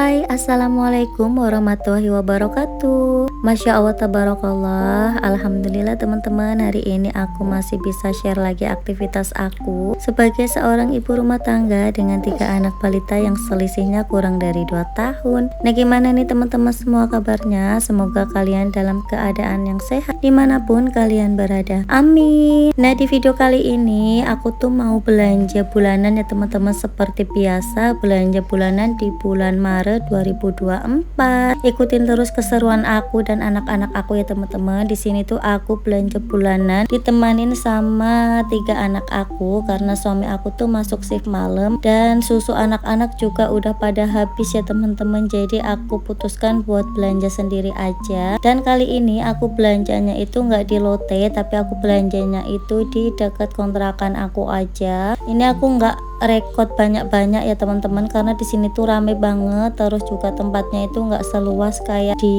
Hai, assalamualaikum warahmatullahi wabarakatuh. Masya Allah, tabarakallah. Alhamdulillah teman-teman, hari ini aku masih bisa share lagi aktivitas aku sebagai seorang ibu rumah tangga dengan 3 anak balita yang selisihnya kurang dari 2 tahun. Nah, gimana nih teman-teman semua kabarnya? Semoga kalian dalam keadaan yang sehat dimanapun kalian berada, amin. Nah, di video kali ini aku tuh mau belanja bulanan ya teman-teman. Seperti biasa, belanja bulanan di bulan Maret 2024. Ikutin terus keseruan aku dan anak-anak aku ya teman-teman. Di sini tuh aku belanja bulanan ditemanin sama 3 anak aku karena suami aku tuh masuk shift malam dan susu anak-anak juga udah pada habis ya teman-teman. Jadi aku putuskan buat belanja sendiri aja. Dan kali ini aku belanjanya itu nggak di Lotte, tapi aku belanjanya itu di dekat kontrakan aku aja. Ini aku nggak rekod banyak-banyak ya teman-teman karena di sini tuh rame banget, terus juga tempatnya itu nggak seluas kayak di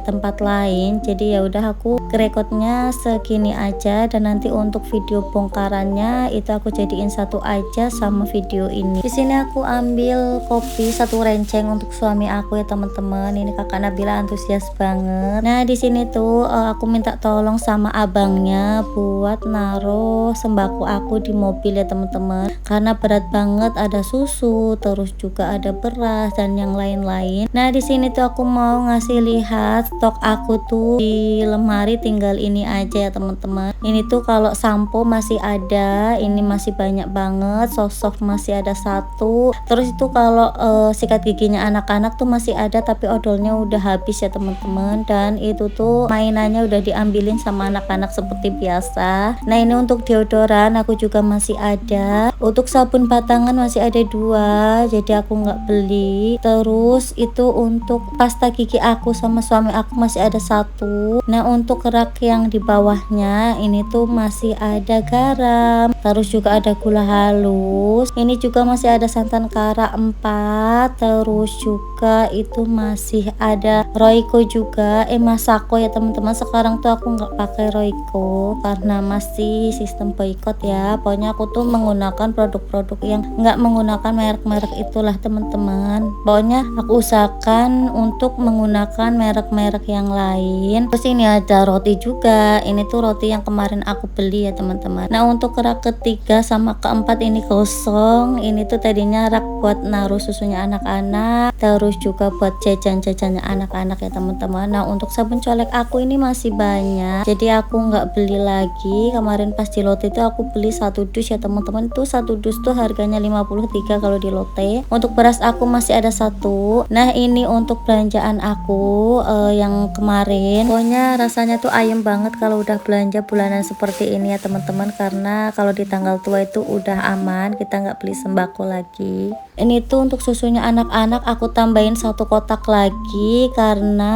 tempat lain. Jadi ya udah aku rekodnya segini aja, dan nanti untuk video bongkarannya itu aku jadiin satu aja sama video ini. Di sini aku ambil kopi 1 renceng untuk suami aku ya teman-teman. Ini kakak Nabila antusias banget. Nah, di sini tuh aku minta tolong sama abangnya buat naruh sembako aku di mobil ya teman-teman, karena berat banget, ada susu, terus juga ada beras dan yang lain-lain. Nah, di sini tuh aku mau ngasih lihat stok aku tuh di lemari, tinggal ini aja ya teman-teman. Ini tuh kalau sampo masih ada, ini masih banyak banget, sosok masih ada 1. Terus itu kalau sikat giginya anak-anak tuh masih ada, tapi odolnya udah habis ya teman-teman. Dan itu tuh mainannya udah diambilin sama anak-anak seperti biasa. Nah, ini untuk deodoran aku juga masih ada. Untuk sabun batangan masih ada 2, jadi aku nggak beli. Terus itu untuk pasta gigi aku sama suami aku masih ada 1. Nah, untuk rak yang di bawahnya ini tuh masih ada garam, terus juga ada gula halus, ini juga masih ada santan kara 4, terus juga itu masih ada Royco juga, Masako ya teman-teman. Sekarang tuh aku nggak pakai Royco karena masih sistem boykot ya. Pokoknya aku tuh menggunakan produk-produk yang nggak menggunakan merek-merek itulah teman-teman. Pokoknya aku usahakan untuk menggunakan merek-merek yang lain. Terus ini ada roti juga, ini tuh roti yang kemarin aku beli ya teman-teman. Nah, untuk rak ketiga sama keempat ini kosong. Ini tuh tadinya rak buat naruh susunya anak-anak, terus juga buat jajan-jajannya anak-anak ya teman-teman. Nah, untuk sabun colek aku ini masih banyak, jadi aku nggak beli lagi. Kemarin pas di Lotte itu aku beli 1 dus ya teman-teman. Tuh 1 dus tuh harganya 53 kalau di Lotte. Untuk beras aku masih ada 1. Nah, ini untuk belanjaan aku yang kemarin. Pokoknya rasanya tuh ayem banget kalau udah belanja bulanan seperti ini ya teman-teman, karena kalau di tanggal tua itu udah aman, kita nggak beli sembako lagi. Ini tuh untuk susunya anak-anak aku tambahin 1 kotak lagi karena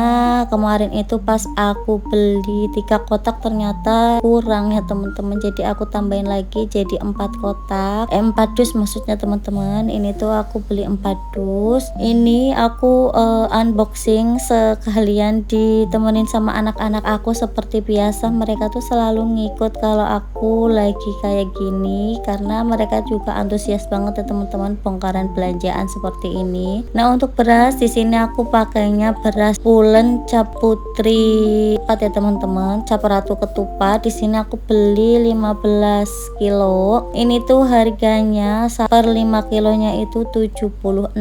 kemarin itu pas aku beli 3 kotak ternyata kurang ya teman-teman, jadi aku tambahin lagi jadi 4 kotak, 4 dus maksudnya teman-teman. Ini tuh aku beli 4 dus. Ini aku unboxing sekalian ditemenin sama anak-anak aku seperti biasa. Mereka tuh selalu ngikut kalau aku lagi kayak gini karena mereka juga antusias banget ya teman-teman bongkaran belanjaan seperti ini. Nah, untuk beras di sini aku pakainya beras pulen cap putri 4 ya teman-teman, cap ratu ketupat. Di sini aku beli 15 kilo. Ini tuh harganya per 5 kilonya itu 76.000.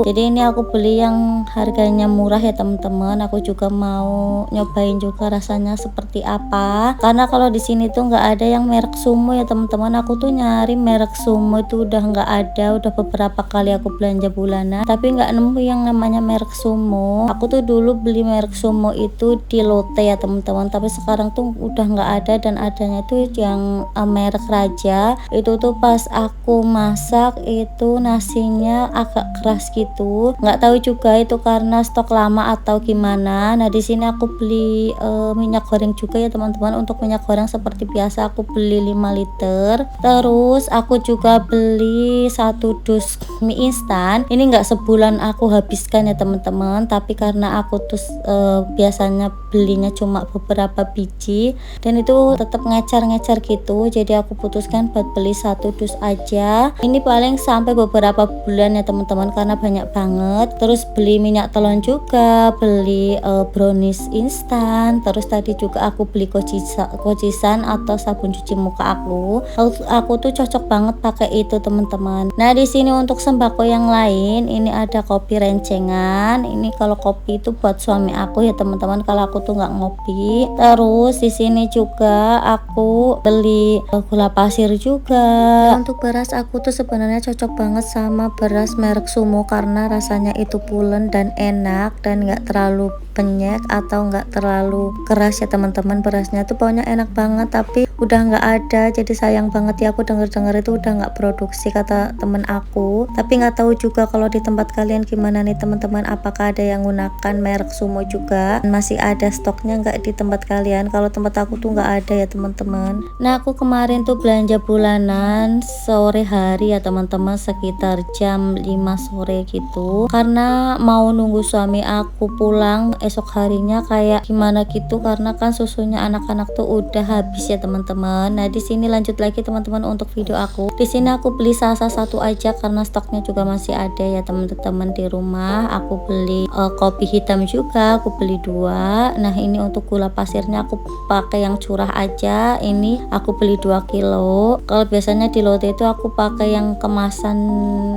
Jadi ini aku beli yang harganya murah ya teman-teman. Aku juga mau nyobain juga rasanya seperti apa. Karena kalau di sini tuh nggak ada yang merek Sumo ya teman-teman. Aku tuh nyari merek Sumo itu udah nggak ada. Udah beberapa kali aku belanja bulanan, tapi nggak nemu yang namanya merek Sumo. Aku tuh dulu beli merek Sumo itu di Lotte ya teman-teman, tapi sekarang tuh udah nggak ada, dan adanya tuh yang merek Raja. Itu tuh pas aku masak itu nasinya agak keras gitu. Nggak tahu juga itu karena stok lama atau gimana. Nah, di sini aku beli minyak goreng juga ya teman-teman. Untuk minyak goreng seperti biasa aku beli 5 liter. Terus aku juga beli 1 dus mie instan. Ini nggak sebulan aku habiskan ya teman-teman, tapi karena aku tuh biasanya belinya cuma beberapa biji dan itu tetap ngecer-ngecer gitu, jadi aku putuskan buat beli 1 dus aja. Ini paling sampai beberapa bulan ya teman-teman, karena banyak banget. Terus beli minyak telon juga, beli brownies instan. Terus tadi juga aku beli kojisan atau sabun cuci muka aku tuh cocok banget pakai itu teman-teman. Nah di sini untuk sembako yang lain, ini ada kopi rencengan. Ini kalau kopi itu buat suami aku ya teman-teman, kalau aku tuh nggak ngopi. Terus di sini juga aku beli gula pasir juga. Nah, untuk beras aku tuh sebenarnya cocok banget sama beras merek Sumo, karena rasanya itu pulen dan enak dan nggak terlalu penyek atau nggak terlalu keras ya teman-teman. Berasnya tuh pokoknya enak banget, tapi udah nggak ada, jadi sayang banget ya. Aku denger itu udah nggak produksi kata temen aku, tapi nggak tahu juga kalau di tempat kalian gimana nih teman-teman, apakah ada yang gunakan merek Sumo juga, masih ada stoknya nggak di tempat kalian? Kalau tempat aku tuh nggak ada ya teman-teman. Nah aku kemarin tuh belanja bulanan sore hari ya teman-teman, sekitar jam 5 sore gitu, karena mau nunggu suami aku pulang esok harinya kayak gimana gitu, karena kan susunya anak-anak tuh udah habis ya teman-teman. Nah di sini lanjut lagi teman-teman untuk video aku. Di sini aku beli salsa satu aja karena stoknya juga masih ada ya teman-teman di rumah. Aku beli kopi hitam juga, aku beli 2. Nah ini untuk gula pasirnya aku pakai yang curah aja. Ini aku beli 2 kilo. Kalau biasanya di Lotte itu aku pakai yang kemasan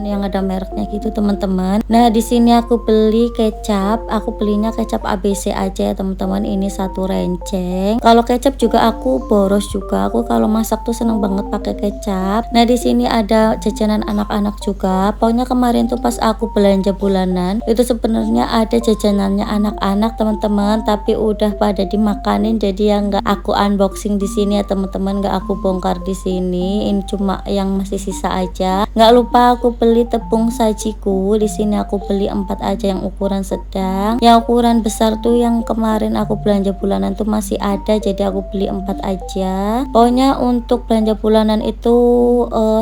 yang ada mereknya gitu teman-teman. Nah di sini aku beli kecap. Aku belinya kecap ABC aja ya teman-teman. Ini 1 renceng. Kalau kecap juga aku boros juga. Aku kalau masak tuh seneng banget pakai kecap. Nah di sini ada jajanan anak-anak juga. Pokoknya kemarin tuh pas aku belanja bulanan itu sebenarnya ada jajanannya anak-anak teman-teman, tapi udah pada dimakanin, jadi yang nggak aku unboxing di sini ya teman-teman, nggak aku bongkar di sini. Ini cuma yang masih sisa aja. Nggak lupa aku beli tepung sajiku. Di sini aku beli 4 aja yang ukuran sedang. Yang ukuran besar tuh yang kemarin aku belanja bulanan tuh masih ada, jadi aku beli 4 aja. Pokoknya untuk belanja bulanan itu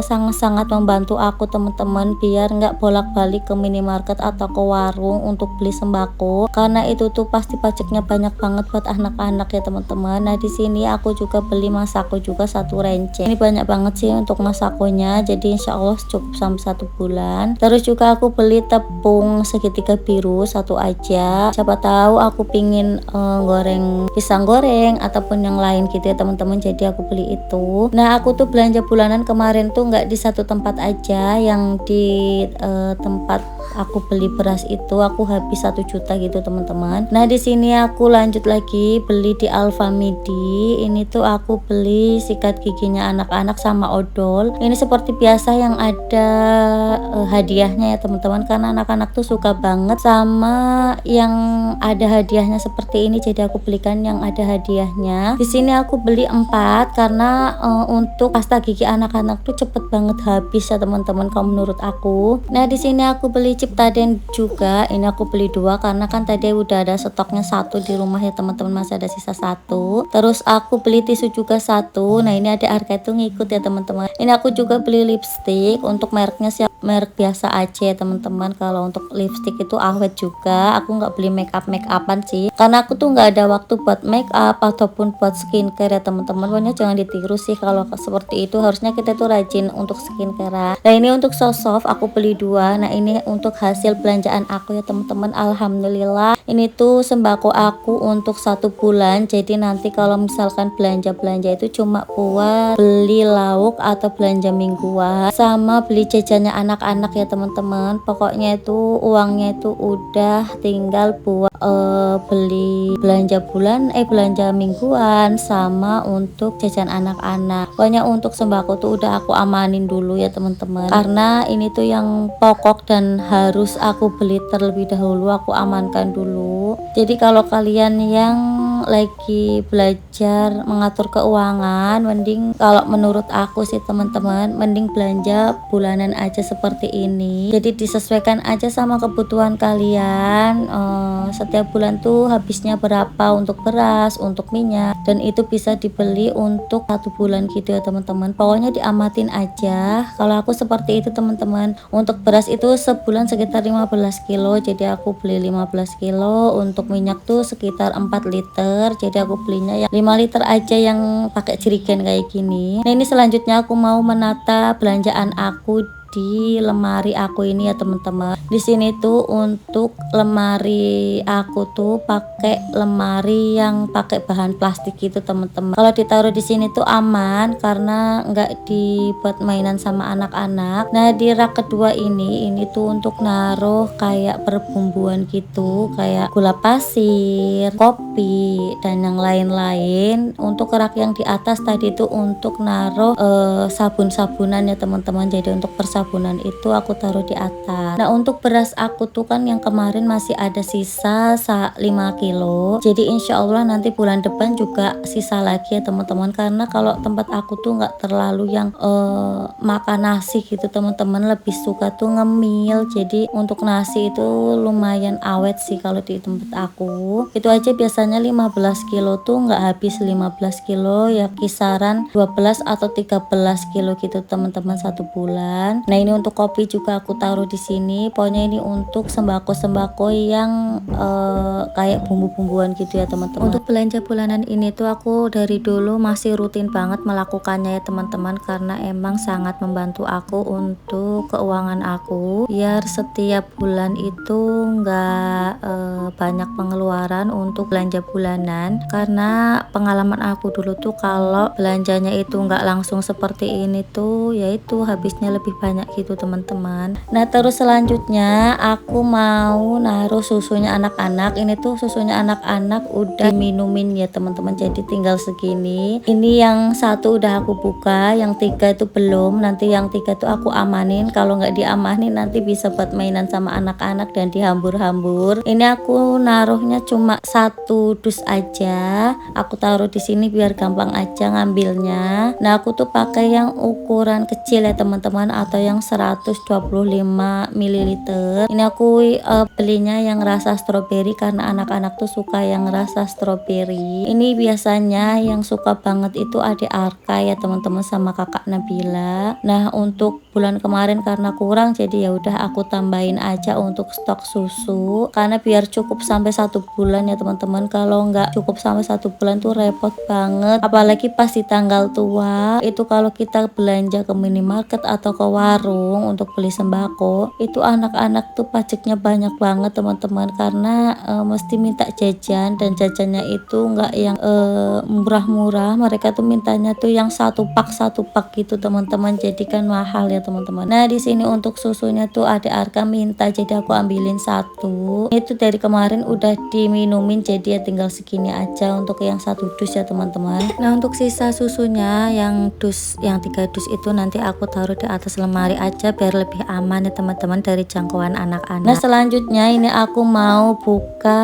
sangat-sangat membantu aku teman-teman, biar nggak bolak-balik ke minimarket atau ke warung untuk beli sembako, karena itu tuh pasti pajaknya banyak banget buat anak-anak ya teman-teman. Nah di sini aku juga beli masako juga 1 renceng. Ini banyak banget sih untuk masakonya, jadi insya Allah cukup sampai 1 bulan. Terus juga aku beli tepung segitiga biru 1 aja, siapa tahu aku pingin goreng pisang goreng ataupun yang lain gitu ya teman-teman, jadi aku beli itu. Nah aku tuh belanja bulanan kemarin tuh nggak di satu tempat aja, yang di tempat aku beli beras itu aku habis 1 juta gitu teman-teman. Nah di sini aku lanjut lagi beli di Alfamidi. Ini tuh aku beli sikat giginya anak-anak sama odol. Ini seperti biasa yang ada hadiahnya ya teman-teman, karena anak-anak tuh suka banget sama yang ada hadiahnya seperti ini, jadi aku belikan yang ada hadiahnya. Di sini aku beli 4 karena untuk pasta gigi anak-anak tuh cepet banget habis ya teman-teman kalau menurut aku. Nah di sini aku beli Ciptaden juga. Ini aku beli 2 karena kan tadi udah ada stoknya 1 di rumah ya teman-teman, masih ada sisa 1. Terus aku beli tisu juga 1. Nah ini ada harga itu ngikut ya teman-teman. Ini aku juga beli lipstick, untuk mereknya sih merek biasa aja ya teman-teman. Kalau untuk lipstick itu awet juga. Aku nggak beli make upan sih, karena aku tuh nggak ada waktu buat make up ataupun buat skincare ya teman-teman. Pokoknya jangan ditiru sih kalau seperti itu, harusnya kita tuh rajin untuk skincare. Nah ini untuk soft aku beli 2. Nah ini untuk hasil belanjaan aku ya teman-teman. Alhamdulillah ini tuh sembako aku untuk 1 bulan, jadi nanti kalau misalkan belanja-belanja itu cuma buat beli lauk atau belanja mingguan sama beli jajannya anak-anak ya teman-teman. Pokoknya itu uangnya itu udah tinggal buat beli belanja belanja mingguan sama untuk jajan anak-anak. Pokoknya untuk sembako tuh udah aku amanin dulu ya teman-teman, karena ini tuh yang pokok dan harus aku beli terlebih dahulu, aku amankan dulu. Jadi kalau kalian yang lagi belajar mengatur keuangan, mending kalau menurut aku sih teman-teman, mending belanja bulanan aja seperti ini. Jadi disesuaikan aja sama kebutuhan kalian. Setiap bulan tuh habisnya berapa untuk beras, untuk minyak, dan itu bisa dibeli untuk 1 bulan gitu ya teman-teman. Pokoknya diamatin aja. Kalau aku seperti itu teman-teman. Untuk beras itu sebulan sekitar 15 kilo, jadi aku beli 15 kilo. Untuk minyak tuh sekitar 4 liter. liter, jadi aku belinya yang 5 liter aja yang pakai jerigen kayak gini. Nah ini selanjutnya aku mau menata belanjaan aku di lemari aku ini ya teman-teman. Di sini tuh untuk lemari aku tuh pakai lemari yang pakai bahan plastik gitu teman-teman. Kalau ditaruh di sini tuh aman karena nggak dibuat mainan sama anak-anak. Nah di rak kedua ini tuh untuk naruh kayak perbumbuan gitu, kayak gula pasir, kopi dan yang lain-lain. Untuk rak yang di atas tadi tuh untuk naruh sabun-sabunan ya teman-teman. Jadi untuk persabunan itu aku taruh di atas. Nah untuk beras aku tuh kan yang kemarin masih ada sisa 5 kilo, jadi insya Allah nanti bulan depan juga sisa lagi ya teman-teman. Karena kalau tempat aku tuh nggak terlalu yang makan nasi gitu teman-teman, lebih suka tuh ngemil. Jadi untuk nasi itu lumayan awet sih kalau di tempat aku. Itu aja biasanya 15 kilo tuh nggak habis 15 kilo ya, kisaran 12 atau 13 kilo gitu teman-teman satu bulan. Nah ini untuk kopi juga aku taruh di sini. Pokoknya ini untuk sembako-sembako yang kayak bumbu-bumbuan gitu ya teman-teman. Untuk belanja bulanan ini tuh aku dari dulu masih rutin banget melakukannya ya teman-teman, karena emang sangat membantu aku untuk keuangan aku, biar setiap bulan itu nggak banyak pengeluaran untuk belanja bulanan. Karena pengalaman aku dulu tuh kalau belanjanya itu nggak langsung seperti ini tuh yaitu habisnya lebih banyak gitu teman-teman. Nah terus selanjutnya aku mau naruh susunya anak-anak. Ini tuh susunya anak-anak udah minumin ya teman-teman, jadi tinggal segini. Ini yang satu udah aku buka, yang 3 itu belum. Nanti yang 3 tuh aku amanin, kalau nggak diamanin nanti bisa buat mainan sama anak-anak dan dihambur-hambur. Ini aku naruhnya cuma 1 dus aja, aku taruh di sini biar gampang aja ngambilnya. Nah aku tuh pakai yang ukuran kecil ya teman-teman, atau yang 125 ml. Ini aku belinya yang rasa stroberi karena anak-anak tuh suka yang rasa stroberi. Ini biasanya yang suka banget itu adik Arka ya teman-teman sama kakak Nabila. Nah untuk bulan kemarin karena kurang, jadi ya udah aku tambahin aja untuk stok susu karena biar cukup sampai 1 bulan ya teman-teman. Kalau nggak cukup sampai 1 bulan tuh repot banget, apalagi pas di tanggal tua itu. Kalau kita belanja ke minimarket atau ke warung untuk beli sembako, itu anak-anak tuh pajaknya banyak banget teman-teman, karena mesti minta jajan, dan jajannya itu nggak yang murah-murah. Mereka tuh mintanya tuh yang satu pak gitu teman-teman, jadi kan mahal ya teman-teman. Nah di sini untuk susunya tuh ada Arka minta, jadi aku ambilin 1. Itu dari kemarin udah diminumin, jadi ya tinggal segini aja untuk yang 1 dus ya teman-teman. Nah untuk sisa susunya yang 3 dus itu nanti aku taruh di atas lemari aja biar lebih aman ya teman-teman dari jangkauan anak-anak. Nah selanjutnya ini aku mau buka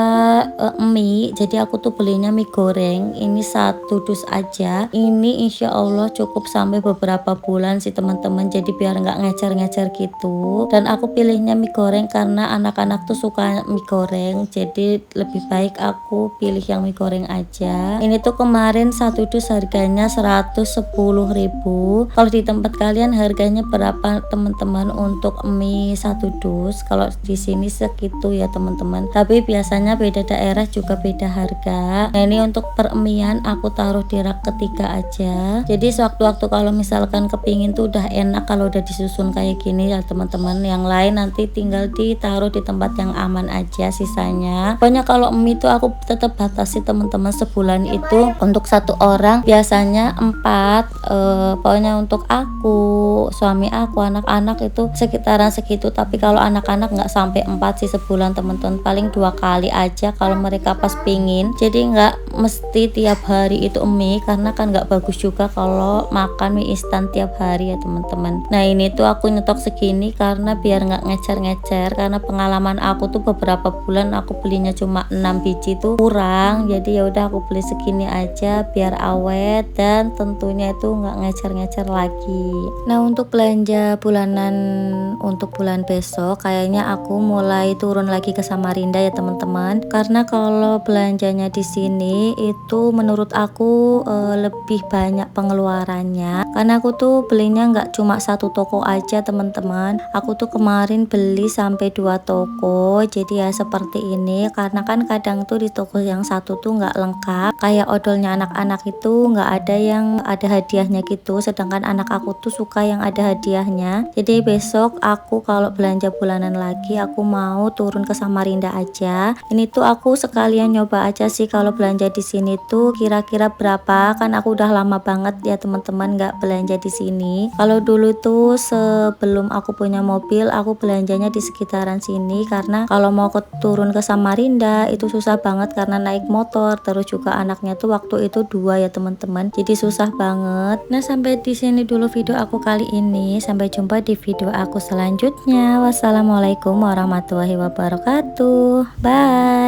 mie. Jadi aku tuh belinya mie goreng, ini 1 dus aja. Ini insya Allah cukup sampai beberapa bulan sih teman-teman, jadi biar nggak ngecer-ngecer gitu. Dan aku pilihnya mie goreng karena anak-anak tuh suka mie goreng, jadi lebih baik aku pilih yang mie goreng aja. Ini tuh kemarin 1 dus harganya 110.000. Kalau di tempat kalian harganya berapa teman-teman untuk mie 1 dus? Kalau di sini segitu ya teman-teman, tapi biasanya beda daerah juga beda harga. Nah ini untuk peremian aku taruh di rak ketiga aja, jadi sewaktu-waktu kalau misalkan kepingin tuh udah enak kalau udah disusun kayak gini ya teman-teman. Yang lain nanti tinggal ditaruh di tempat yang aman aja sisanya. Pokoknya kalau mie tuh aku tetap batasi teman-teman, sebulan itu untuk 1 orang biasanya 4. Pokoknya untuk aku, suami aku, anak-anak itu sekitaran segitu. Tapi kalau anak-anak nggak sampai 4 sih sebulan teman-teman, paling 2 kali aja kalau mereka pas pingin. Jadi nggak mesti tiap hari itu mie, karena kan nggak bagus juga kalau makan mie instan tiap hari ya teman-teman. Nah ini tuh aku nyetok segini karena biar nggak ngecer-ngecer, karena pengalaman aku tuh beberapa bulan aku belinya cuma 6 biji tuh kurang, jadi ya udah aku beli segini aja biar awet dan tentunya itu nggak ngecer-ngecer lagi. Nah untuk belanja bulanan untuk bulan besok kayaknya aku mulai turun lagi ke Samarinda ya teman-teman, karena kalau belanjanya di sini itu menurut aku lebih banyak pengeluarannya, karena aku tuh belinya nggak cuma 1 toko aja teman-teman. Aku tuh kemarin beli sampai 2 toko, jadi ya seperti ini. Karena kan kadang tuh di toko yang satu tuh nggak lengkap, kayak odolnya anak-anak itu nggak ada yang ada hadiahnya gitu, sedangkan anak aku tuh suka yang ada hadiahnya. Jadi besok aku kalau belanja bulanan lagi aku mau turun ke Samarinda aja. Ini tuh aku sekalian nyoba aja sih kalau belanja di sini tuh kira-kira berapa, kan aku udah lama banget ya teman-teman nggak belanja di sini. Kalau dulu tuh sebelum aku punya mobil aku belanjanya di sekitaran sini, karena kalau mau turun ke Samarinda itu susah banget karena naik motor, terus juga anaknya tuh waktu itu 2 ya teman-teman, jadi susah banget. Nah sampai di sini dulu video aku kali ini, sampai jumpa di video aku selanjutnya. Wassalamualaikum warahmatullahi wabarakatuh. Bye.